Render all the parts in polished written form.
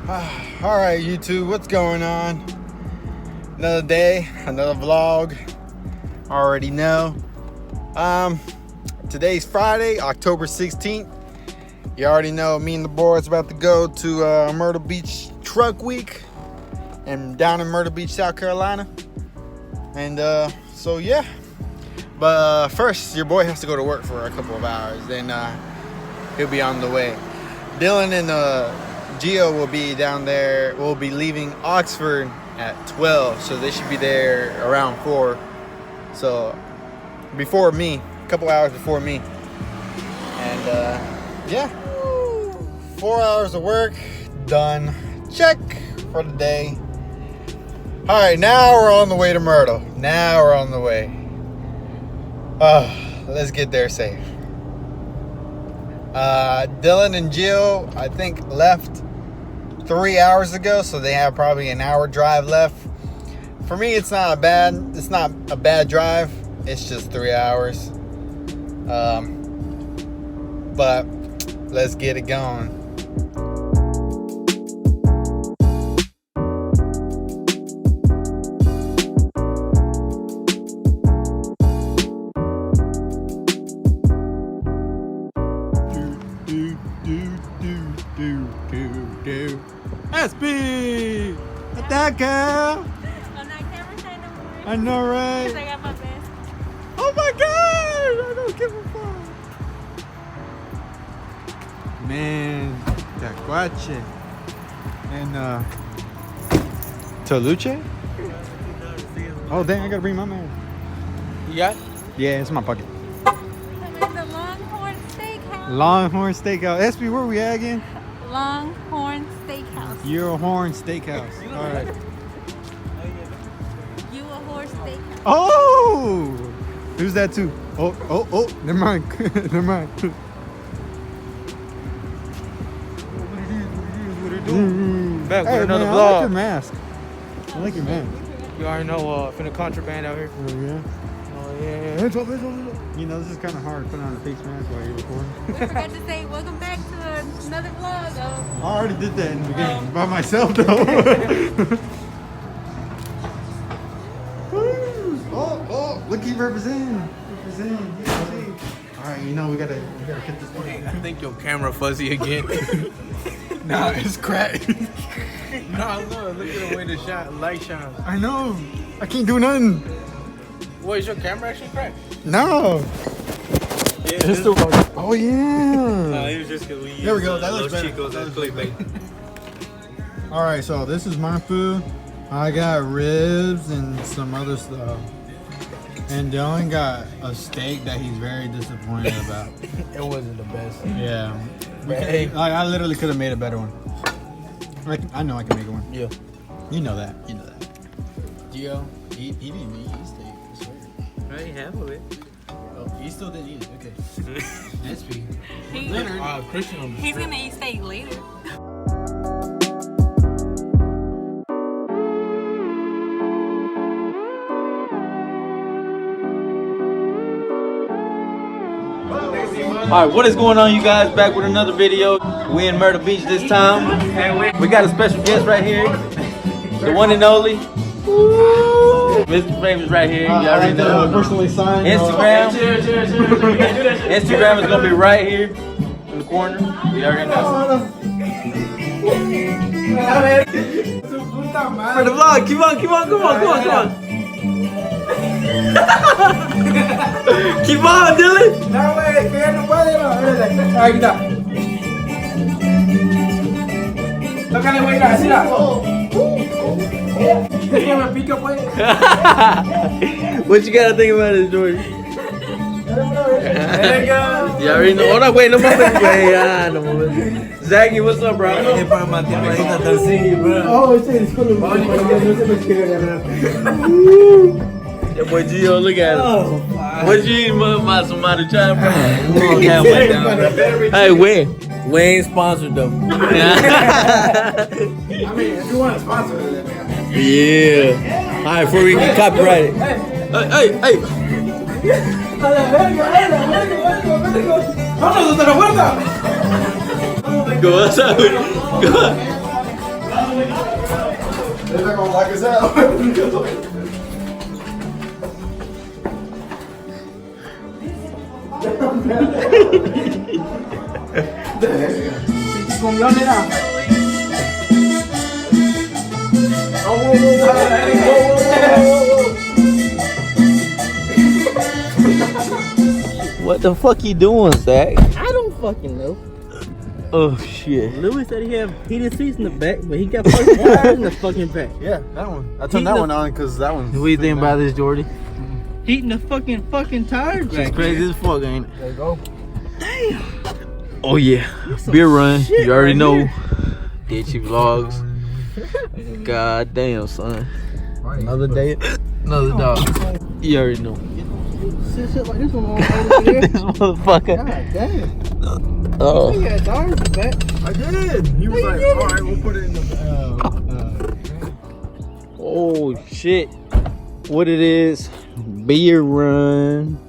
Alright YouTube, what's going on? Another day, another vlog. Already know. Today's Friday, October 16th. You already know me and the boys about to go to Myrtle Beach Truck Week and down in Myrtle Beach, South Carolina. And so yeah. But first, your boy has to go to work for a couple of hours. Then he'll be on the way. Dylan and Gio will be down there. We'll be leaving Oxford at 12, so they should be there around 4. So before me, a couple hours before me. And yeah, 4 hours of work done. Check for the day. All right, now we're on the way to Myrtle. Now we're on the way. Let's get there safe. Dylan and Jill, I think, left 3 hours ago, so they have probably an hour drive left. For me, it's not a bad drive. It's just 3 hours. But let's get it going. SB! What that girl? On that camera side no more. I know, right? Because I got my best. Oh my god! I don't give a fuck. Man, Tacuache. And Toluche? Oh dang, I gotta bring my man. You got? Yeah, it's in my pocket. I'm in the Longhorn Steakhouse. Longhorn Steakhouse. SB, where we at again? Longhorn Steakhouse. You're a Horn Steakhouse. Alright. You a horse steakhouse. Oh! Who's that too? Oh, never mind. Never mind. What are you doing? Back with Hey, another man, vlog. I like your mask. I like your mask. You already know, finna contraband out here. Oh, yeah. Oh, yeah. Hands up, hands up, hands up. You know, this is kind of hard putting on a face mask while you're recording. We forgot to say welcome back to another vlog. I already did that in the beginning. By myself, though. Oh, look, he representing. All right, you know, we gotta get this thing. I think your camera fuzzy again. Nah, it's cracked. Nah, look at the way the light shines. I know. I can't do nothing. What, is your camera actually cracked? No. Yeah, It's the oh yeah. it was just because we used There we go. That looks Los better. Chicos That as looks clickbait. All right, so this is my food. I got ribs and some other stuff. And Dylan got a steak that he's very disappointed about. It wasn't the best. Yeah. Hey. I literally could have made a better one. I know I can make one. Yeah. You know that. Gio, he didn't even eat steak. I swear. Right, half of it. Oh, he still didn't eat it. Okay. That's me. Christian on the He's strip. gonna eat steak later. Alright, what is going on, you guys? Back with another video. We in Myrtle Beach this time. We got a special guest right here. The one and only. Mr. Famous right here. You already know. Personally signed. Instagram. Instagram is gonna be right here in the corner. You already know. For the vlog, come on. Keep on, Dylan. What you gotta think about this, Jordan? You already know. Hold on, wait, no more. No more. Zachy, what's up, bro? Oh, That boy Gio, look at him. What you eating, my somebody trying to Hey, we ain't sponsored though. I mean, if you want to sponsor it, Yeah. Alright, before we get copyrighted. Hey. Go outside. Go. They're not gonna like us out. What the fuck you doing, Zach? I don't fucking know. Oh shit. Louis said he had heated seats in the back, but he got fucking wires in the fucking back. Yeah, that one. I turned that one on because that one. What do you think about this, Jordy? Heating the fucking tires back. It's crazy as fuck, ain't it? There you go. Damn. Oh yeah. Some Beer run. shit You already right know. here. Ditchy vlogs. God damn, son. Another day, another dog. You already know. Shit like this one over there. This motherfucker. God damn. Oh. He had tires in the back. I did. He was like, all right, we'll put it in the. Oh shit. What it is? Beer run.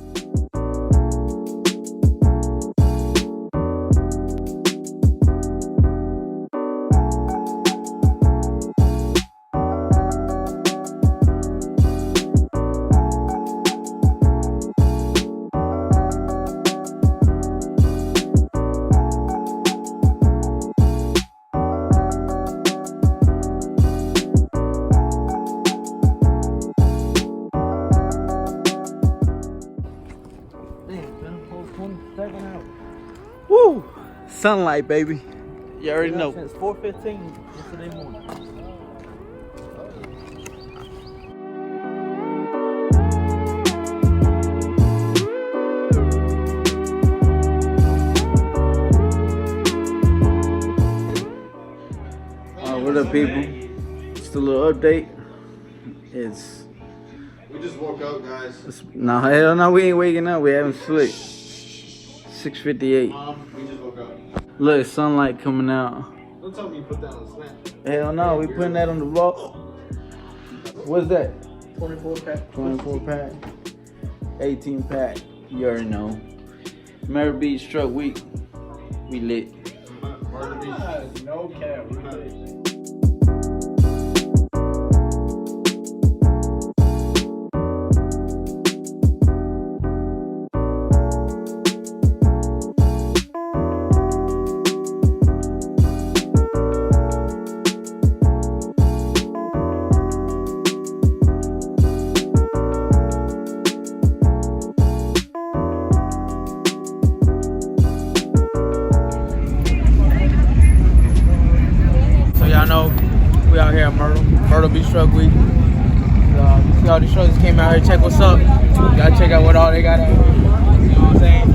Woo! Sunlight, baby. You already know. Since 4:15 yesterday morning. What up, people? Just a little update. We just woke up, guys. No, hell no, we ain't waking up. We haven't slept. 6:58. Mom, we just woke up. Look, sunlight coming out. Don't tell me you put that on the snap. Hell no, we putting that on the vlog. What's that? 24 pack. 24 pack. 18 pack. You already know. Myrtle Beach Truck Week. We lit. Myrtle Beach. No cap. We out here at Myrtle Beach Truck Week. See all these trucks that came out here, check what's up. Gotta check out what all they got out here. You know what I'm saying?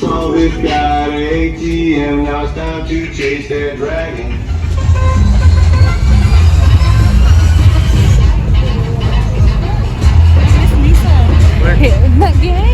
So it's got an ATM, now it's time to chase that dragon. Misa. Again?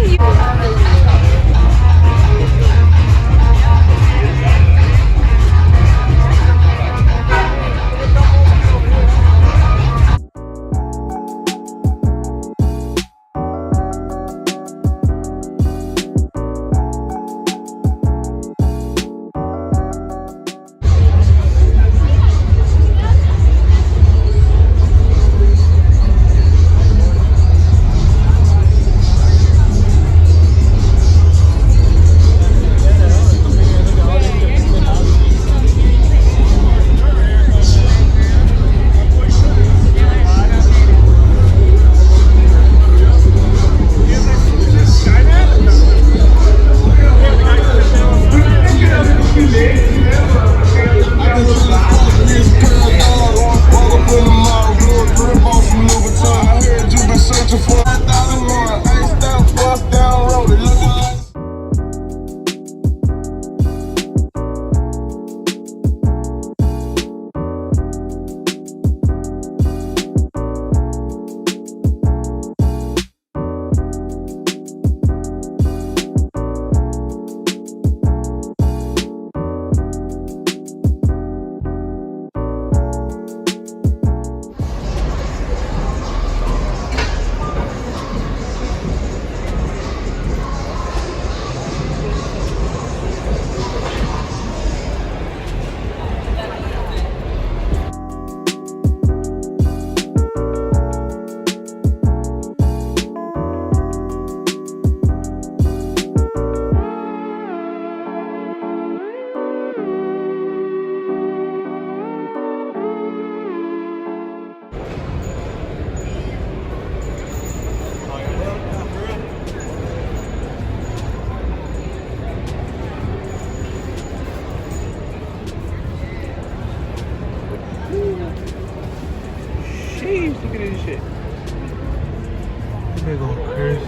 They going crazy.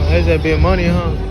That's that big money, huh?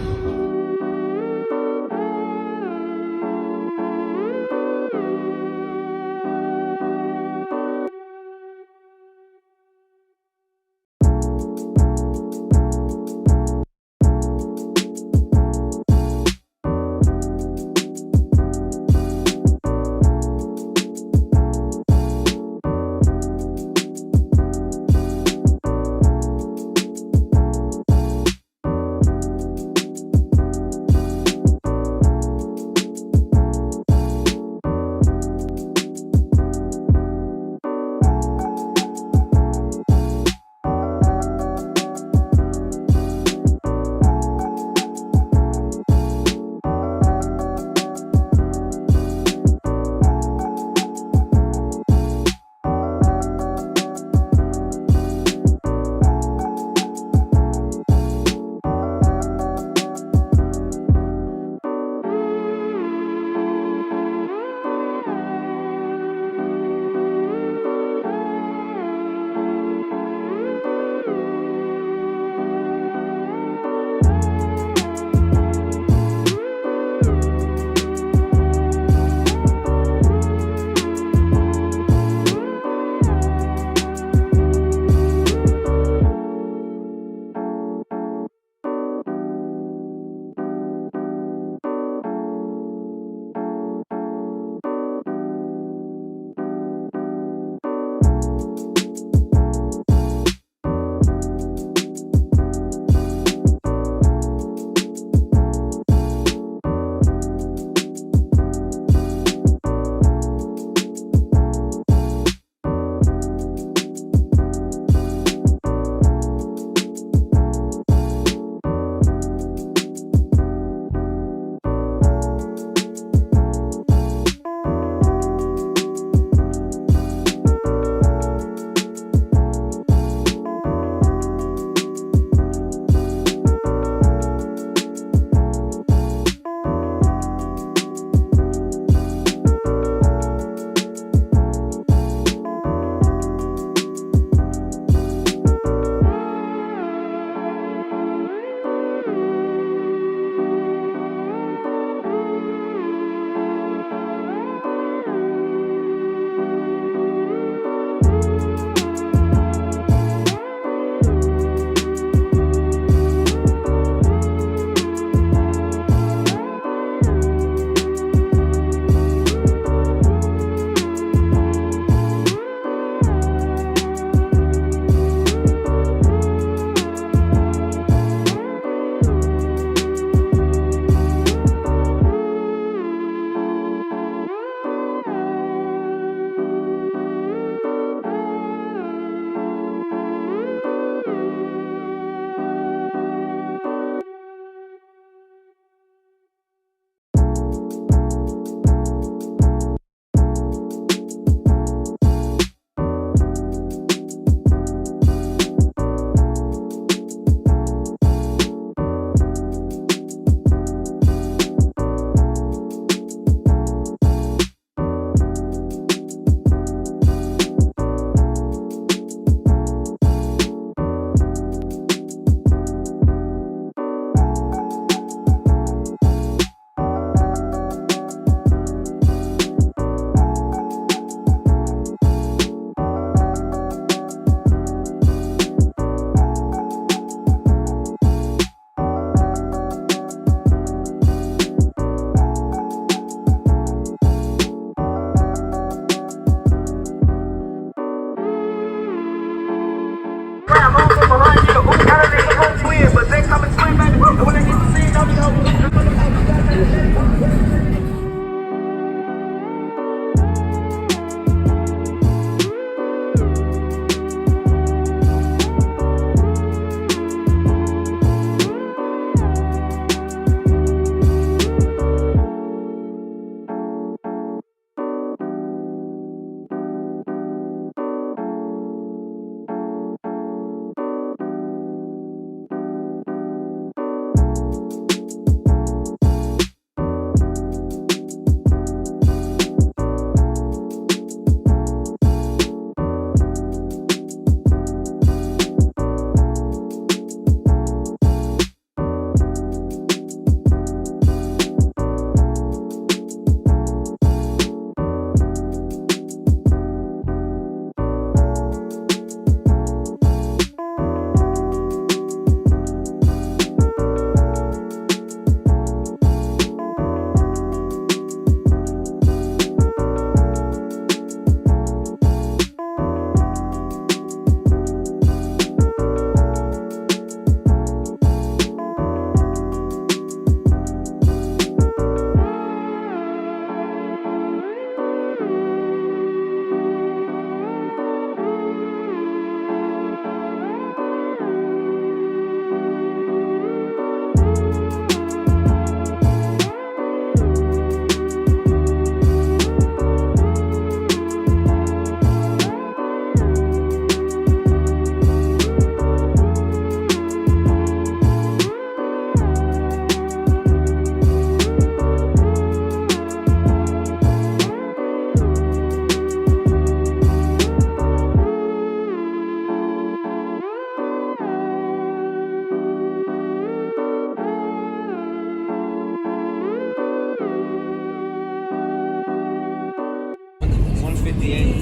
58.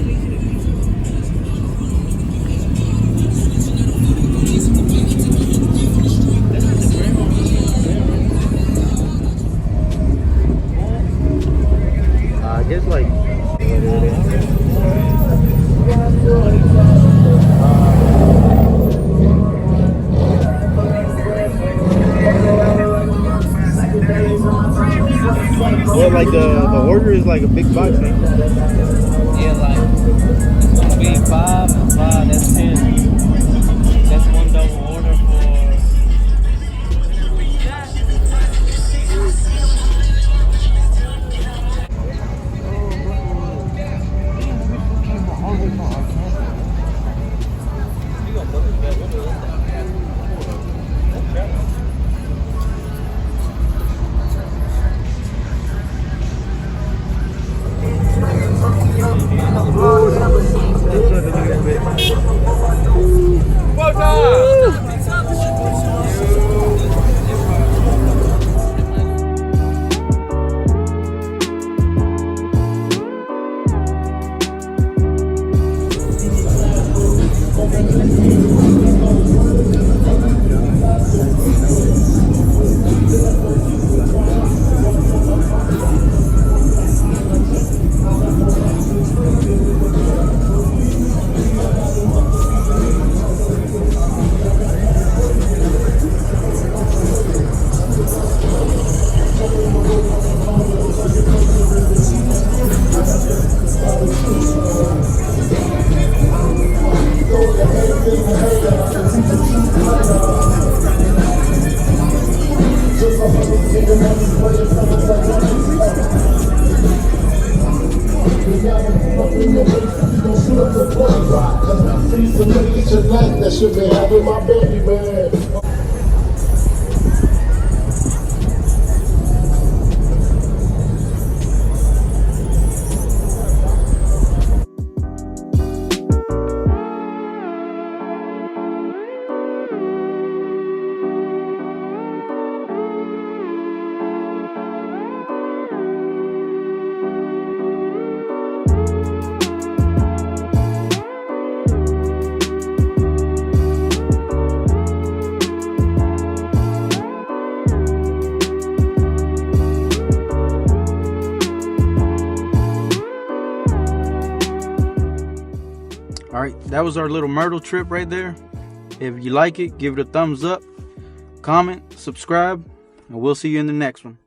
I guess like well, like the order is like a big box thing. Yeah, like it's gonna be 5 and 5. That's 10. That's one double order for. That should be having my baby, man. All right, that was our little Myrtle trip right there. If you like it, give it a thumbs up, comment, subscribe, and we'll see you in the next one.